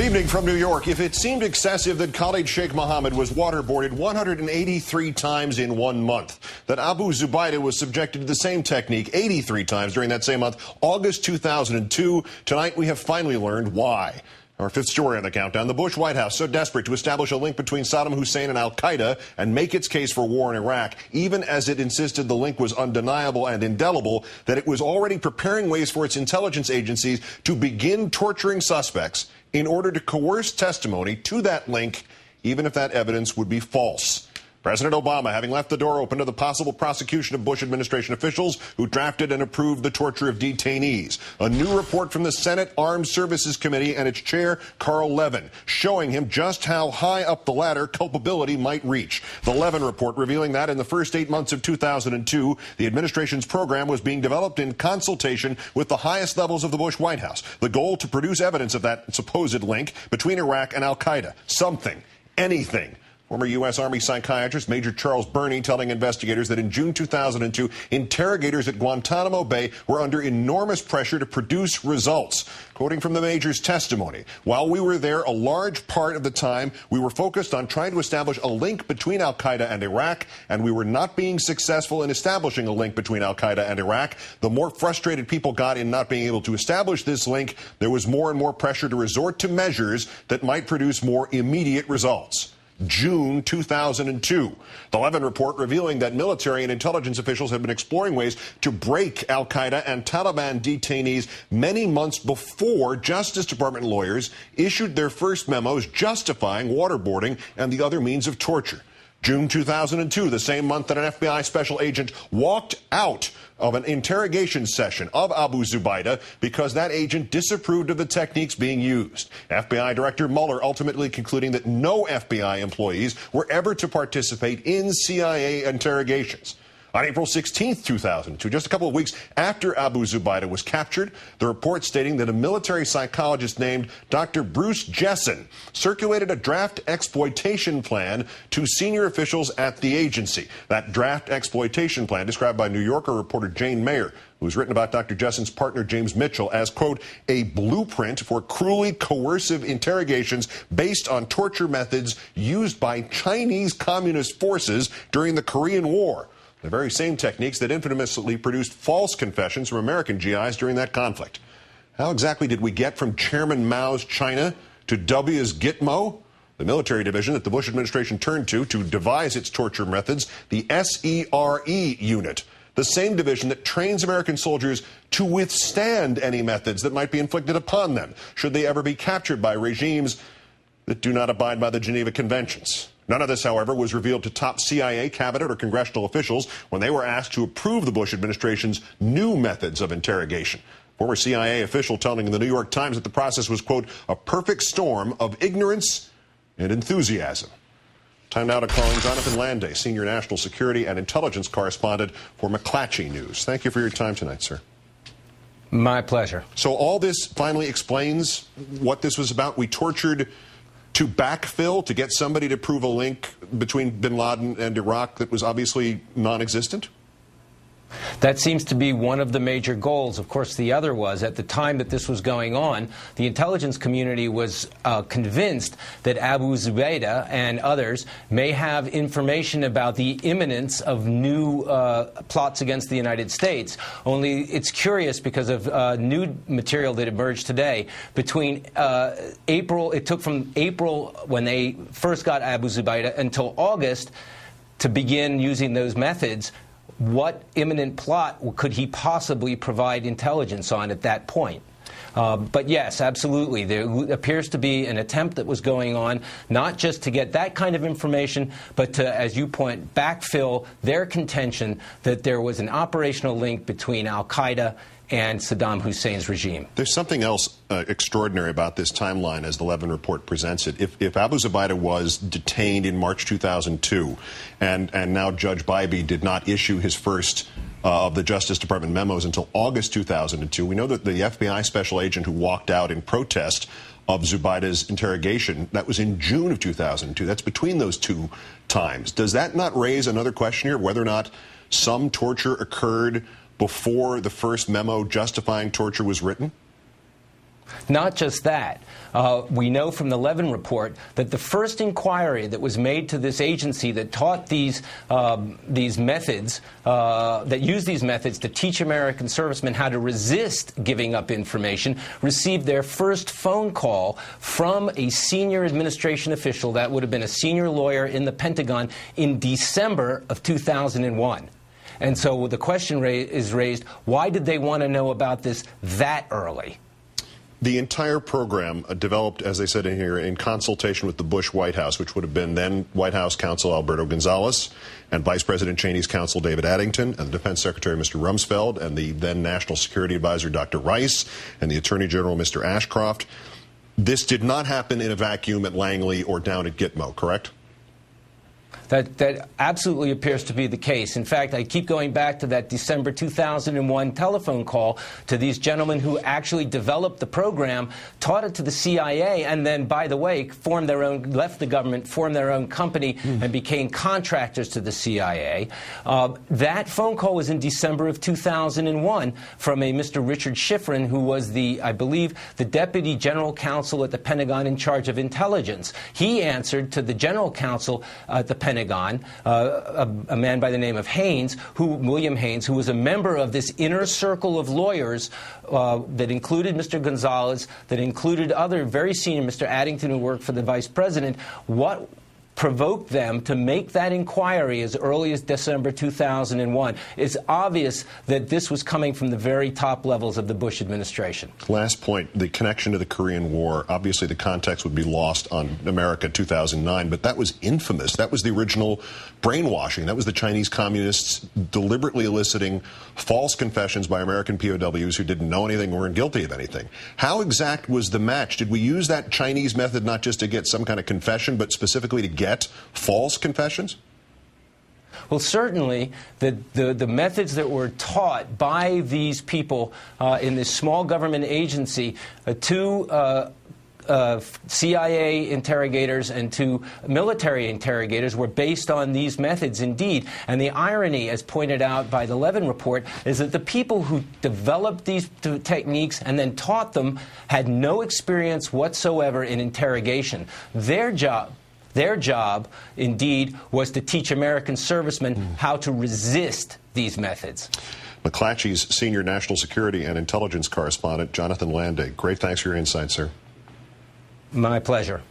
evening from New York. If it seemed excessive that Khalid Sheikh Mohammed was waterboarded 183 times in 1 month, that Abu Zubaydah was subjected to the same technique 83 times during that same month, August 2002, tonight we have finally learned why. Our fifth story on the countdown, the Bush White House so desperate to establish a link between Saddam Hussein and al-Qaeda and make its case for war in Iraq, even as it insisted the link was undeniable and indelible, that it was already preparing ways for its intelligence agencies to begin torturing suspects in order to coerce testimony to that link, even if that evidence would be false. President Obama having left the door open to the possible prosecution of Bush administration officials who drafted and approved the torture of detainees. A new report from the Senate Armed Services Committee and its chair, Carl Levin, showing him just how high up the ladder culpability might reach. The Levin report revealing that in the first 8 months of 2002, the administration's program was being developed in consultation with the highest levels of the Bush White House. The goal to produce evidence of that supposed link between Iraq and al-Qaeda. Something, anything. Former U.S. Army psychiatrist Major Charles Burney telling investigators that in June 2002, interrogators at Guantanamo Bay were under enormous pressure to produce results. Quoting from the Major's testimony, while we were there a large part of the time, we were focused on trying to establish a link between al-Qaeda and Iraq, and we were not being successful in establishing a link between al-Qaeda and Iraq. The more frustrated people got in not being able to establish this link, there was more and more pressure to resort to measures that might produce more immediate results. June 2002. The Levin report revealing that military and intelligence officials had been exploring ways to break al-Qaeda and Taliban detainees many months before Justice Department lawyers issued their first memos justifying waterboarding and the other means of torture. June 2002, the same month that an FBI special agent walked out of an interrogation session of Abu Zubaydah because that agent disapproved of the techniques being used. FBI Director Mueller ultimately concluding that no FBI employees were ever to participate in CIA interrogations. On April 16, 2002, just a couple of weeks after Abu Zubaydah was captured, the report stating that a military psychologist named Dr. Bruce Jessen circulated a draft exploitation plan to senior officials at the agency. That draft exploitation plan, described by New Yorker reporter Jane Mayer, who's written about Dr. Jessen's partner James Mitchell as, quote, a blueprint for cruelly coercive interrogations based on torture methods used by Chinese communist forces during the Korean War. The very same techniques that infamously produced false confessions from American GIs during that conflict. How exactly did we get from Chairman Mao's China to W's Gitmo? The military division that the Bush administration turned to devise its torture methods, the SERE unit. The same division that trains American soldiers to withstand any methods that might be inflicted upon them, should they ever be captured by regimes that do not abide by the Geneva Conventions. None of this, however, was revealed to top CIA, cabinet, or congressional officials when they were asked to approve the Bush administration's new methods of interrogation. Former CIA official telling the New York Times that the process was, quote, a perfect storm of ignorance and enthusiasm. Time now to call in Jonathan Landay, Senior National Security and Intelligence Correspondent for McClatchy News. Thank you for your time tonight, sir. My pleasure. So all this finally explains what this was about. We tortured to backfill, to get somebody to prove a link between bin Laden and Iraq that was obviously non-existent? That seems to be one of the major goals. Of course, the other was, at the time that this was going on, the intelligence community was convinced that Abu Zubaydah and others may have information about the imminence of new plots against the United States. Only it's curious because of new material that emerged today. Between April, it took from April when they first got Abu Zubaydah until August to begin using those methods. What imminent plot could he possibly provide intelligence on at that point? But yes, absolutely. There appears to be an attempt that was going on, not just to get that kind of information, but to, as you point, backfill their contention that there was an operational link between al-Qaeda and Saddam Hussein's regime. There's something else extraordinary about this timeline as the Levin report presents it. If Abu Zubaydah was detained in March 2002 and now Judge Bybee did not issue his first of the Justice Department memos until August 2002, we know that the FBI special agent who walked out in protest of Zubaydah's interrogation, that was in June of 2002. That's between those two times. Does that not raise another question here, whether or not some torture occurred before the first memo justifying torture was written? Not just that. We know from the Levin report that the first inquiry that was made to this agency that taught these methods, that used these methods to teach American servicemen how to resist giving up information, received their first phone call from a senior administration official, that would have been a senior lawyer in the Pentagon, in December of 2001. And so the question is raised, why did they want to know about this that early? The entire program developed, as they said in here, in consultation with the Bush White House, which would have been then White House counsel Alberto Gonzales and Vice President Cheney's counsel David Addington and the Defense Secretary Mr. Rumsfeld and the then National Security Advisor Dr. Rice and the Attorney General Mr. Ashcroft. This did not happen in a vacuum at Langley or down at Gitmo, correct? That absolutely appears to be the case. In fact, I keep going back to that December 2001 telephone call to these gentlemen who actually developed the program, taught it to the CIA, and then, by the way, left the government, formed their own company, and became contractors to the CIA. That phone call was in December of 2001 from a Mr. Richard Schifrin, who was I believe, the Deputy General Counsel at the Pentagon in charge of intelligence. He answered to the General Counsel at the Pentagon, a man by the name of William Haynes, who was a member of this inner circle of lawyers that included Mr. Gonzales, that included other very senior, Mr. Addington, who worked for the Vice President. What provoked them to make that inquiry as early as December 2001? It's obvious that this was coming from the very top levels of the Bush administration. Last point, the connection to the Korean War. Obviously, the context would be lost on America 2009, but that was infamous. That was the original brainwashing. That was the Chinese communists deliberately eliciting false confessions by American POWs who didn't know anything, weren't guilty of anything. How exact was the match? Did we use that Chinese method not just to get some kind of confession, but specifically to get false confessions? Well, certainly the methods that were taught by these people in this small government agency to CIA interrogators and to military interrogators were based on these methods indeed. And the irony, as pointed out by the Levin report, is that the people who developed these techniques and then taught them had no experience whatsoever in interrogation. Their job, indeed, was to teach American servicemen how to resist these methods. McClatchy's senior national security and intelligence correspondent, Jonathan Landay. Great thanks for your insight, sir. My pleasure.